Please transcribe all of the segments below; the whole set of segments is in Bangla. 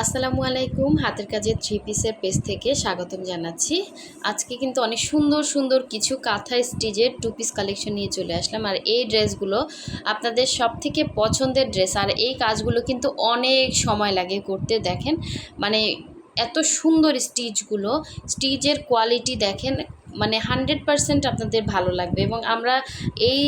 আসসালামু আলাইকুম। হাতের কাজের থ্রি পিসের পেজ থেকে স্বাগতম জানাচ্ছি। আজকে কিন্তু অনেক সুন্দর সুন্দর কিছু কাঁথা স্টিচের টু পিস কালেকশন নিয়ে চলে আসলাম। আর এই ড্রেসগুলো আপনাদের সবথেকে পছন্দের ড্রেস। আর এই কাজগুলো কিন্তু অনেক সময় লাগে করতে। দেখেন মানে এত সুন্দর স্টিচগুলো, স্টিচের কোয়ালিটি দেখেন, মানে 100% আপনাদের ভালো লাগবে। এবং আমরা এই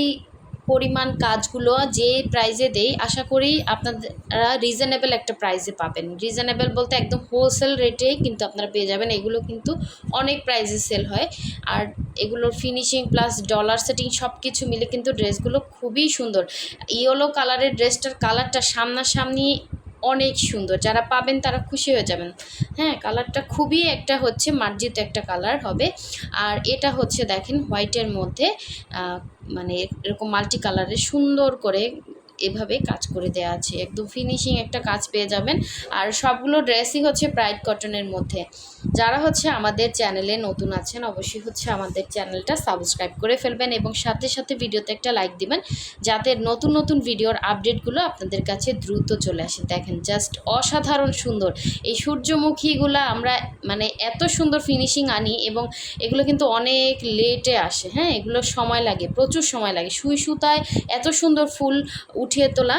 পরিমাণ কাজগুলো যে প্রাইজে দেই, আশা করি আপনারা রিজনেবল একটা প্রাইসে পাবেন। রিজনেবল বলতে একদম হোলসেল রেটেই কিন্তু আপনারা পেয়ে যাবেন। এগুলো কিন্তু অনেক প্রাইসে সেল হয়। আর এগুলোর ফিনিশিং প্লাস ডলার সেটিং সব কিছু মিলে কিন্তু ড্রেসগুলো খুবই সুন্দর। ইয়েলো কালারের ড্রেসটার কালারটা সামনাসামনি অনেক সুন্দর, যারা পাবেন তারা খুশি হয়ে যাবেন। হ্যাঁ, কালারটা খুবই একটা হচ্ছে মার্জিত একটা কালার হবে। আর এটা হচ্ছে দেখেন হোয়াইটের মধ্যে মানে এরকম মাল্টি কালারের সুন্দর করে এভাবে কাজ করে দেওয়া আছে, একদম ফিনিশিং একটা কাজ পেয়ে যাবেন। আর সবগুলো ড্রেসই হচ্ছে ব্রাইট কটনের মধ্যে। যারা হচ্ছে আমাদের চ্যানেলে নতুন আছেন অবশ্যই হচ্ছে আমাদের চ্যানেলটা সাবস্ক্রাইব করে ফেলবেন এবং সাথে সাথে ভিডিওতে একটা লাইক দিবেন, যাতে নতুন নতুন ভিডিওর আপডেটগুলো আপনাদের কাছে দ্রুত চলে আসে। দেখেন জাস্ট অসাধারণ সুন্দর এই সূর্যমুখীগুলো আমরা মানে এত সুন্দর ফিনিশিং আনি এবং এগুলো কিন্তু অনেক লেটে আসে। হ্যাঁ, এগুলো সময় লাগে, প্রচুর সময় লাগে। সুই সুতায় এত সুন্দর ফুল উঠিয়ে তোলা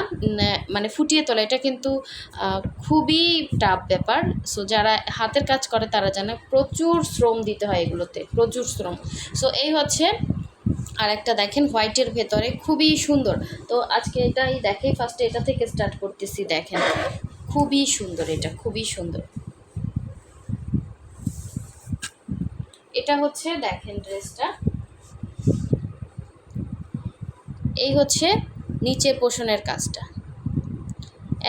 মানে ফুটিয়ে তোলা, এটা কিন্তু খুবই টাফ ব্যাপার। সো যারা হাতের কাজ করে তারা জানে প্রচুর শ্রম দিতে হয় এগুলোতে, প্রচুর শ্রম। সো এই হচ্ছে আর একটা দেখেন হোয়াইটের ভেতরে খুবই সুন্দর। তো আজকে এটাই দেখেই ফার্স্টে এটা থেকে স্টার্ট করতেছি। দেখেন খুবই সুন্দর, এটা খুবই সুন্দর। এটা হচ্ছে দেখেন ড্রেসটা, এই হচ্ছে নিচে পোষণের কাজটা,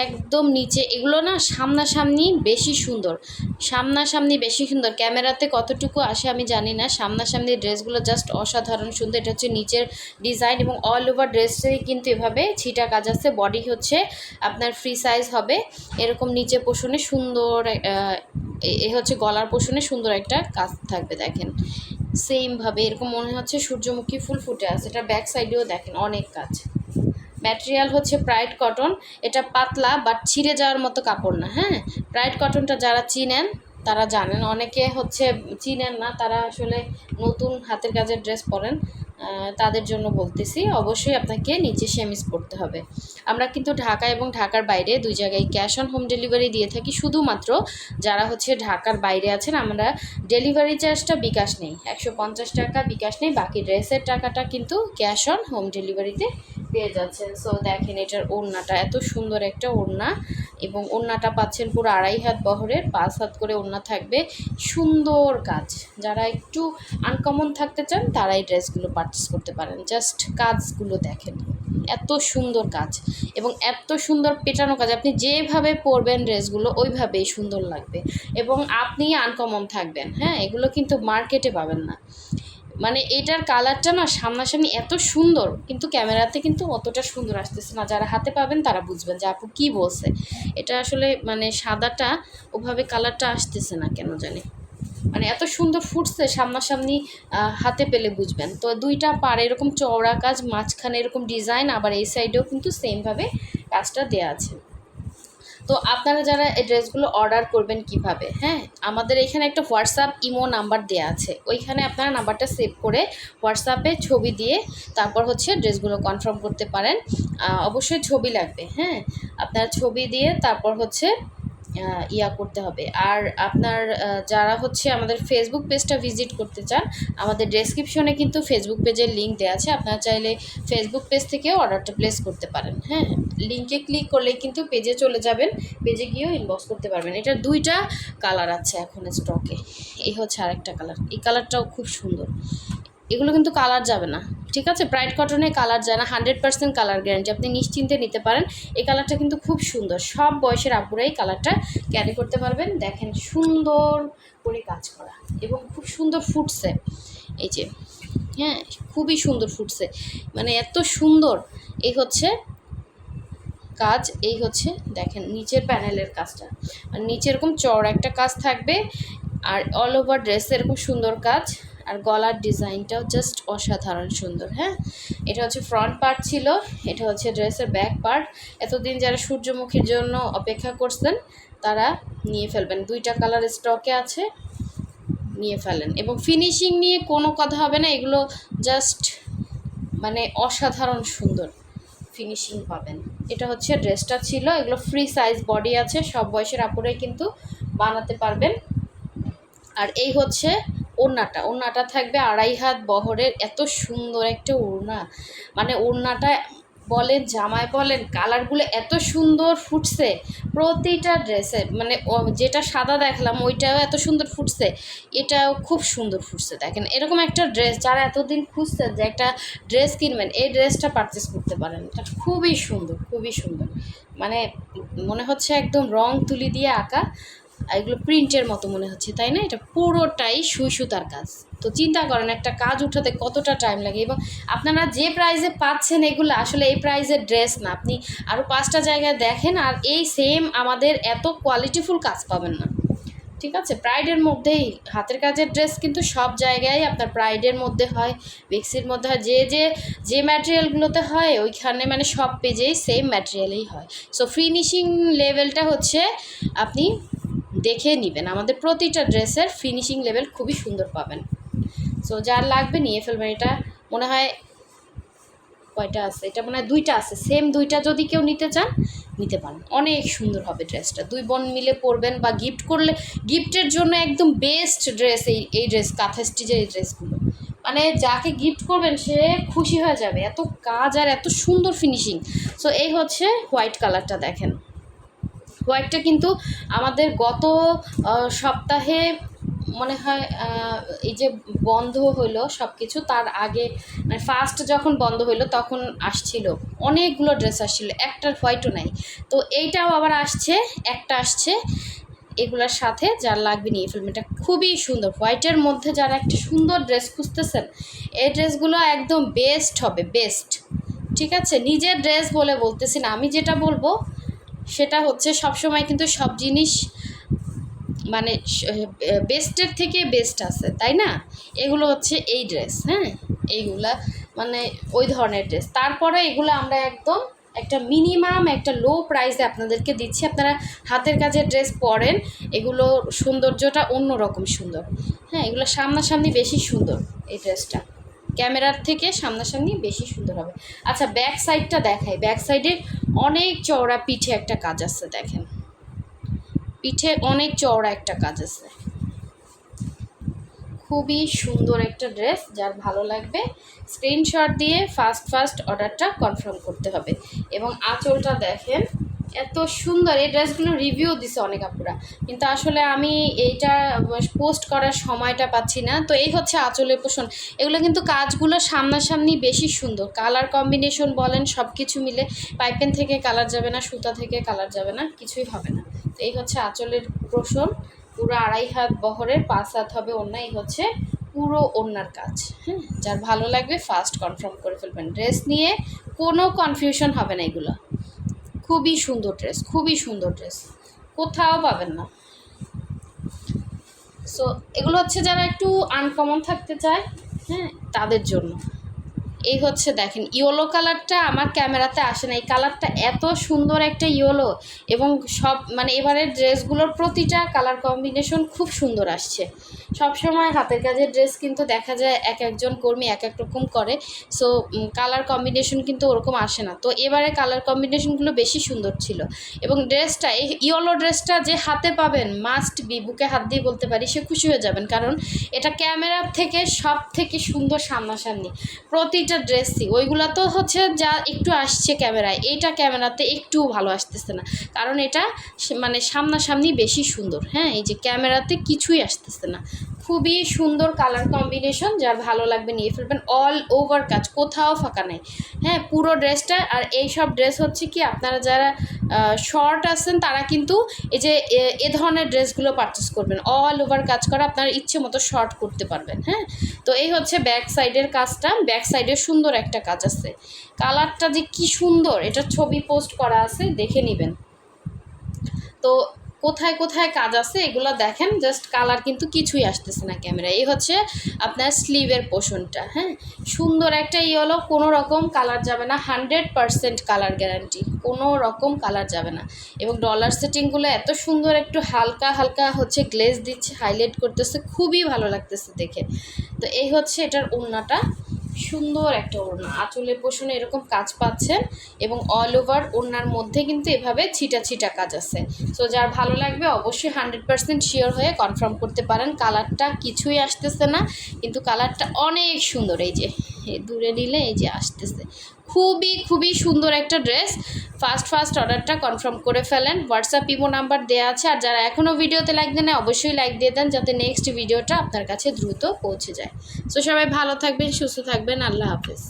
একদম নিচে। এগুলো না সামনাসামনি বেশি সুন্দর, সামনাসামনি বেশি সুন্দর। ক্যামেরাতে কতটুকু আসে আমি জানি না, সামনাসামনি ড্রেসগুলো জাস্ট অসাধারণ সুন্দর। এটা হচ্ছে নিচের ডিজাইন এবং অল ওভার ড্রেসটাই কিন্তু এভাবে ছিটা কাজ আছে। বডি হচ্ছে আপনার ফ্রি সাইজ হবে এরকম। নিচে পোষণে সুন্দর এ হচ্ছে গলার পোষণে সুন্দর একটা কাজ থাকবে। দেখেন সেমভাবে এরকম মনে হচ্ছে সূর্যমুখী ফুল ফুটে আছে। এটা ব্যাক সাইডেও দেখেন অনেক কাজ। ম্যাটেরিয়াল হচ্ছে ব্রাইট কটন। এটা পাতলা বাট ছিঁড়ে যাওয়ার মতো কাপড় না। হ্যাঁ, ব্রাইট কটনটা যারা চিনেন তারা জানেন, অনেকে হচ্ছে চিনেন না, তারা আসলে নতুন হাতের কাজের ড্রেস পরেন, তাদের জন্য বলতেছি। অবশ্যই আপনাকে নিচে সেমিজ পরতে হবে। আমরা কিন্তু ঢাকা এবং ঢাকার বাইরে দুই জায়গায় ক্যাশ অন হোম ডেলিভারি দিয়ে থাকি। শুধুমাত্র যারা হচ্ছে ঢাকার বাইরে আছেন, আমরা ডেলিভারি চার্জটা বিকাশ নেই, 150 টাকা বিকাশ নেই, বাকি ড্রেসের টাকাটা কিন্তু ক্যাশ অন হোম ডেলিভারিতে পেয়ে যাচ্ছেন। সো দেখেন এটার ওড়নাটা এত সুন্দর একটা ওড়না, এবং ওড়নাটা পাচ্ছেন পুরো 2.5 হাত বহরের, 5 হাত করে ওড়না থাকবে। সুন্দর কাজ, যারা একটু আনকমন থাকতে চান তারা এই ড্রেসগুলো পারচেস করতে পারেন। জাস্ট কাজগুলো দেখেন এত সুন্দর কাজ এবং এত সুন্দর পেটানো কাজ। আপনি যেভাবে পরবেন ড্রেসগুলো ওইভাবেই সুন্দর লাগবে এবং আপনি আনকমন থাকবেন। হ্যাঁ, এগুলো কিন্তু মার্কেটে পাবেন না। মানে এটার কালারটা না সামনাসামনি এত সুন্দর, কিন্তু ক্যামেরাতে কিন্তু অতটা সুন্দর আসতেছে না। যারা হাতে পাবেন তারা বুঝবেন যে আপু কী বলছে। এটা আসলে মানে সাদাটা ওভাবে কালারটা আসতেছে না কেন জানি, মানে এত সুন্দর ফুটছে সামনাসামনি হাতে পেলে বুঝবেন। তো দুইটা পার এরকম চওড়া কাজ, মাঝখানে এরকম ডিজাইন, আবার এই সাইডেও কিন্তু সেমভাবে কাজটা দেওয়া আছে। তো আপনারা যারা এই ড্রেসগুলো অর্ডার করবেন কিভাবে, হ্যাঁ, আমাদের এখানে একটা হোয়াটসঅ্যাপ ইমো নাম্বার দেওয়া আছে, ওইখানে আপনারা নাম্বারটা সেভ করে হোয়াটসঅ্যাপে ছবি দিয়ে তারপর হচ্ছে ড্রেসগুলো কনফার্ম করতে পারেন। অবশ্যই ছবি লাগবে। হ্যাঁ, আপনার ছবি দিয়ে তারপর হচ্ছে ইয়া করতে হবে। আর আপনার যারা হচ্ছে আমাদের ফেসবুক পেজটা ভিজিট করতে চান, আমাদের ডেসক্রিপশনে কিন্তু ফেসবুক পেজের লিঙ্ক দেওয়া আছে, আপনারা চাইলে ফেসবুক পেজ থেকেও অর্ডারটা প্লেস করতে পারেন। হ্যাঁ, লিঙ্কে ক্লিক করলেই কিন্তু পেজে চলে যাবেন, পেজে গিয়েও ইনবক্স করতে পারবেন। এটার দুইটা কালার আছে এখন স্টকে। এই হচ্ছে আরেকটা কালার, এই কালারটাও খুব সুন্দর। এগুলো কিন্তু কালার যাবে না, ঠিক আছে? ব্রাইট কটনে কালার যায় না, 100% কালার গ্যারান্টি, আপনি নিশ্চিন্তে নিতে পারেন। এই কালারটা কিন্তু খুব সুন্দর, সব বয়সের আপুরাই কালারটা ক্যারি করতে পারবেন। দেখেন সুন্দর করে কাজ করা এবং খুব সুন্দর ফুটছে, এই যে, হ্যাঁ, খুবই সুন্দর ফুটছে, মানে এত সুন্দর। এই হচ্ছে কাজ, এই হচ্ছে দেখেন নিচের প্যানেলের কাজটা, আর নিচে এরকম চওড়া একটা কাজ থাকবে, আর অল ওভার ড্রেস এরকম সুন্দর কাজ, আর গলার ডিজাইনটাও জাস্ট অসাধারণ সুন্দর। হ্যাঁ, এটা হচ্ছে ফ্রন্ট পার্ট ছিল, এটা হচ্ছে ড্রেসের ব্যাক পার্ট। এতদিন যারা সূর্যমুখীর জন্য অপেক্ষা করছেন তারা নিয়ে ফেলবেন। 2টা কালার স্টকে আছে, নিয়ে ফেলেন। এবং ফিনিশিং নিয়ে কোনো কথা হবে না, এগুলো জাস্ট মানে অসাধারণ সুন্দর ফিনিশিং পাবেন। এটা হচ্ছে ড্রেসটা ছিল। এগুলো ফ্রি সাইজ বডি আছে, সব বয়সের আপুরাই কিন্তু বানাতে পারবেন। আর এই হচ্ছে ওড়নাটা থাকবে 2.5 হাত বহরের। এত সুন্দর একটা ওড়না, মানে ওড়নাটা বলেন জামায় বলেন কালারগুলো এত সুন্দর ফুটছে প্রতিটা ড্রেসে। মানে যেটা সাদা দেখলাম ওইটাও এত সুন্দর ফুটছে, এটাও খুব সুন্দর ফুটছে। দেখেন এরকম একটা ড্রেস যারা এতদিন খুঁজছেন যে একটা ড্রেস কিনবেন, এই ড্রেসটা পারচেস করতে পারেন। এটা খুবই সুন্দর, খুবই সুন্দর, মানে মনে হচ্ছে একদম রং তুলি দিয়ে আঁকা, এগুলো প্রিন্টের মতো মনে হচ্ছে, তাই না? এটা পুরোটাই সুই সুতার কাজ। তো চিন্তা করেন একটা কাজ উঠাতে কতটা টাইম লাগে। এবং আপনারা যে প্রাইসে পাচ্ছেন এগুলো আসলে এই প্রাইসের ড্রেস না, আপনি আরও 5টা জায়গায় দেখেন আর এই সেম আমাদের এত কোয়ালিটিফুল কাজ পাবেন না। ঠিক আছে, প্রাইডের মধ্যেই হাতের কাজের ড্রেস কিন্তু সব জায়গায় আপনার প্রাইডের মধ্যে হয়, বেক্সির মধ্যে হয়, যে ম্যাটেরিয়ালগুলোতে হয় ওইখানে মানে সব পেজেই সেম ম্যাটেরিয়ালেই হয়। সো ফিনিশিং লেভেলটা হচ্ছে আপনি দেখে নেবেন, আমাদের প্রতিটা ড্রেসের ফিনিশিং লেভেল খুবই সুন্দর পাবেন। সো যার লাগবে নিয়ে ফেলবেন। এটা মনে হয় কয়টা আছে, এটা মনে হয় 2টা আছে, সেম 2টা যদি কেউ নিতে চান নিতে পারেন। অনেক সুন্দর হবে ড্রেসটা, 2 বোন মিলে পরবেন বা গিফট করলে, গিফটের জন্য একদম বেস্ট ড্রেস এই ড্রেস, কাঁথা স্টিচের এই ড্রেসগুলো। মানে যাকে গিফট করবেন সে খুশি হয়ে যাবে, এত কাজ আর এত সুন্দর ফিনিশিং। সো এই হচ্ছে হোয়াইট কালারটা, দেখেন হোয়াইটটা কিন্তু আমাদের গত সপ্তাহে মনে হয় এই যে বন্ধ হইলো সব কিছু, তার আগে মানে ফার্স্ট যখন বন্ধ হইলো তখন আসছিল অনেকগুলো ড্রেস আসছিল, একটার হোয়াইটও নাই। তো এইটাও আবার আসছে, একটা আসছে। এগুলোর সাথে যার লাগবে নিয়ে ফেলবেন। এটা খুবই সুন্দর, হোয়াইটের মধ্যে যারা একটা সুন্দর ড্রেস খুঁজতেছেন এই ড্রেসগুলো একদম বেস্ট হবে, বেস্ট। ঠিক আছে, নিজের ড্রেস বলে বলতেছি না, আমি যেটা বলবো সেটা হচ্ছে সবসময় কিন্তু সব জিনিস মানে বেস্টের থেকে বেস্ট আছে, তাই না? এগুলো হচ্ছে এই ড্রেস, হ্যাঁ এইগুলা মানে ওই ধরনের ড্রেস। তারপরে এগুলো আমরা একদম একটা মিনিমাম একটা লো প্রাইসে আপনাদেরকে দিচ্ছি। আপনারা হাতের কাজের ড্রেস পরেন, এগুলো সৌন্দর্যটা অন্যরকম সুন্দর। হ্যাঁ, এগুলো সামনাসামনি বেশি সুন্দর, এই ড্রেসটা ক্যামেরার থেকে সামনাসামনি বেশি সুন্দর হবে। আচ্ছা ব্যাক সাইডটা দেখাই, ব্যাক সাইডে অনেক চওড়া পিঠে একটা কাজ আছে, দেখেন পিঠে অনেক চওড়া একটা কাজ আছে, খুবই সুন্দর একটা ড্রেস। যার ভালো লাগবে স্ক্রিনশট দিয়ে ফার্স্ট অর্ডারটা কনফার্ম করতে হবে। এবং আঁচলটা দেখেন এত সুন্দর, এই ড্রেসগুলো রিভিউ দিছে অনেক আপুরা, কিন্তু আসলে আমি এইটা পোস্ট করার সময়টা পাচ্ছি না। তো এই হচ্ছে আঁচলের পোষণ। এগুলো কিন্তু কাজগুলো সামনাসামনি বেশি সুন্দর, কালার কম্বিনেশন বলেন সব কিছু মিলে, পাইপেন থেকে কালার যাবে না, সুতা থেকে কালার যাবে না, কিছুই হবে না। তো এই হচ্ছে আঁচলের পোষণ, পুরো 2.5 হাত বহরের, 5 হাত হবে ওড়না। এই হচ্ছে পুরো ওড়নার কাজ। হ্যাঁ, যার ভালো লাগবে ফার্স্ট কনফার্ম করে ফেলবেন। ড্রেস নিয়ে কোনো কনফিউশন হবে না, এগুলো খুবই সুন্দর ড্রেস, খুবই সুন্দর ড্রেস, কোথাও পাবেন না। সো এগুলো হচ্ছে যারা একটু আনকমন থাকতে চায়, হ্যাঁ তাদের জন্য। এই হচ্ছে দেখেন ইয়েলো কালারটা আমার ক্যামেরাতে আসে না, এই কালারটা এত সুন্দর একটা ইয়েলো। এবং সব মানে এবারের ড্রেসগুলোর প্রতিটা কালার কম্বিনেশন খুব সুন্দর আসছে। সব সময় হাতের কাজের ড্রেস কিন্তু দেখা যায় এক একজন কর্মী এক এক রকম করে, সো কালার কম্বিনেশন কিন্তু ওরকম আসে না। তো এবারে কালার কম্বিনেশনগুলো বেশি সুন্দর ছিল। এবং ড্রেসটা, এই ইয়েলো ড্রেসটা যে হাতে পাবেন মাস্ট বি, বুকে হাত দিয়ে বলতে পারি সে খুশি হয়ে যাবেন, কারণ এটা ক্যামেরার থেকে সব থেকে সুন্দর সামনাসামনি প্রতিটা ড্রেসই। ওইগুলো তো হচ্ছে যা একটু আসছে ক্যামেরায়, এইটা ক্যামেরাতে একটুও ভালো আসতেছে না, কারণ এটা মানে সামনাসামনি বেশি সুন্দর। হ্যাঁ, এই যে ক্যামেরাতে কিছুই আসতেছে না, খুবই সুন্দর কালার কম্বিনেশন। যার ভালো লাগবে নিয়ে ফেলবেন। অল ওভার কাজ, কোথাও ফাঁকা নেই। হ্যাঁ, পুরো ড্রেসটা। আর এই সব ড্রেস হচ্ছে কি আপনারা যারা শর্ট আছেন তারা কিন্তু এই যে এ ধরনের ড্রেসগুলো পারচেস করবেন, অল ওভার কাজ করা, আপনারা ইচ্ছে মতো শর্ট করতে পারবেন। হ্যাঁ, তো এই হচ্ছে ব্যাক সাইডের কাজটা, ব্যাক সাইডে সুন্দর একটা কাজ আছে। কালারটা যে কি সুন্দর, এটা ছবি পোস্ট করা আছে, দেখে নেবেন। তো কোথায় কোথায় কাজ আছে এগুলো দেখেন, জাস্ট কালার কিন্তু কিছুই আসতেছে না ক্যামেরায়। এই হচ্ছে আপনার স্লিভের পোর্শনটা, হ্যাঁ, সুন্দর একটা ইয়েলো, কোনো রকম কালার যাবে না, 100% কালার গ্যারান্টি, কোনো রকম কালার যাবে না। এবং ডলার সেটিংগুলো এত সুন্দর, একটু হালকা হালকা হচ্ছে গ্লেজ দিচ্ছে, হাইলাইট করতেছে, খুবই ভালো লাগতেছে দেখে। তো এই হচ্ছে এটার ওড়নাটা, সুন্দর একটা ওড়না, আঁচলের পোষণে এরকম কাজ পাচ্ছেন এবং অল ওভার ওড়নার মধ্যে কিন্তু এভাবে ছিটা ছিটা কাজ আছে। সো যার ভালো লাগবে অবশ্যই 100% শিওর হয়ে কনফার্ম করতে পারেন। কালারটা কিছুই আসতেছে না, কিন্তু কালারটা অনেক সুন্দর। এই যে দূরে নিলে এই যে আসতেছে, খুবই খুবই সুন্দর একটা ড্রেস। ফার্স্ট অর্ডারটা কনফার্ম করে ফেলেন। হোয়াটসঅ্যাপ ইমো নাম্বার দেওয়া আছে। আর যারা এখনও ভিডিওতে লাইক দেন অবশ্যই লাইক দিয়ে দেন, যাতে নেক্সট ভিডিওটা আপনার কাছে দ্রুত পৌঁছে যায়। সো সবাই ভালো থাকবেন, সুস্থ থাকবেন, আল্লাহ হাফেজ।